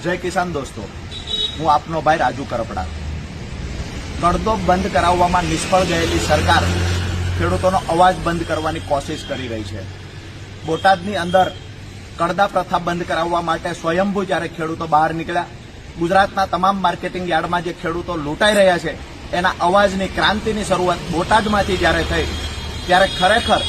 જય કિસાન દોસ્તો, હું આપનો ભાઈ રાજુ કરપડા। કડદો બંધ કરાવવામાં નિષ્ફળ ગયેલી સરકાર ખેડૂતોનો અવાજ બંધ કરવાની કોશિશ કરી રહી છે। બોટાદની અંદર કડદા પ્રથા બંધ કરાવવા માટે સ્વયંભૂ જ્યારે ખેડૂતો બહાર નીકળ્યા, ગુજરાતના તમામ માર્કેટિંગ યાર્ડમાં જે ખેડૂતો લૂંટાઈ રહ્યા છે એના અવાજની ક્રાંતિની શરૂઆત બોટાદમાંથી જ્યારે થઈ, ત્યારે ખરેખર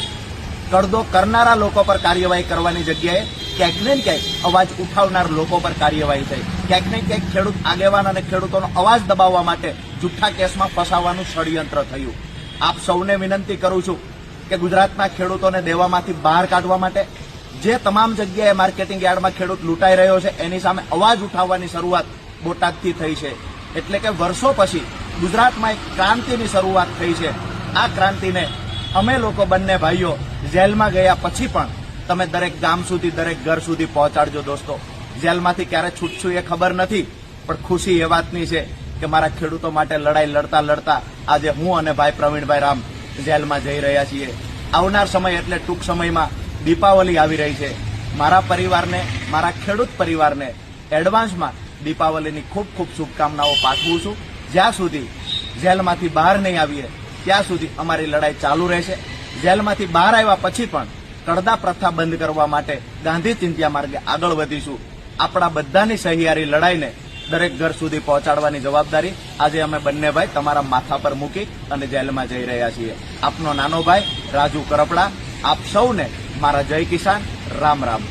કડદો કરનારા લોકો પર કાર્યવાહી કરવાની જગ્યાએ ક્યાંક ને ક્યાંક અવાજ ઉઠાવનાર લોકો પર કાર્યવાહી થઈ। ક્યાંક ને ક્યાંક ખેડૂત આગેવાન અને ખેડૂતોનો અવાજ દબાવવા માટે જૂઠા કેસમાં ફસાવાનું ષડયંત્ર થયું। આપ સૌને વિનંતી કરું છું કે ગુજરાતના ખેડૂતોને દેવામાંથી બહાર કાઢવા માટે જે તમામ જગ્યાએ માર્કેટિંગ યાર્ડમાં ખેડૂત લૂંટાઈ રહ્યો છે એની સામે અવાજ ઉઠાવવાની શરૂઆત બોટાદથી થઈ છે। એટલે કે વર્ષો પછી ગુજરાતમાં એક ક્રાંતિની શરૂઆત થઈ છે। આ ક્રાંતિને અમે લોકો બંને ભાઈઓ જેલમાં ગયા પછી પણ તમે દરેક ગામ સુધી, દરેક ઘર સુધી પહોંચાડજો દોસ્તો। જેલમાંથી ક્યારે છૂટશું એ ખબર નથી, પણ ખુશી એ વાતની છે કે મારા ખેડૂતો માટે લડાઈ લડતા લડતા આજે હું અને ભાઈ પ્રવીણભાઈ રામ જેલમાં જઈ રહ્યા છીએ। આવનાર સમય એટલે ટૂંક સમયમાં દીપાવલી આવી રહી છે। મારા પરિવારને, મારા ખેડૂત પરિવારને એડવાન્સમાં દીપાવલીની ખૂબ ખૂબ શુભકામનાઓ પાઠવું છું। જ્યાં સુધી જેલમાંથી બહાર નહીં આવીએ ત્યાં સુધી અમારી લડાઈ ચાલુ રહેશે। જેલમાંથી બહાર આવ્યા પછી પણ કડદા પ્રથા બંધ કરવા માટે ગાંધી ચિંધ્યા માર્ગે આગળ વધીશું। આપણા બધાની સહિયારી લડાઈને દરેક ઘર સુધી પહોંચાડવાની જવાબદારી આજે અમે બંને ભાઈ તમારા માથા પર મૂકી અને જેલમાં જઈ રહ્યા છીએ। આપનો નાનો ભાઈ રાજુ કરપડા। આપ સૌને મારા જય કિસાન, રામ રામ।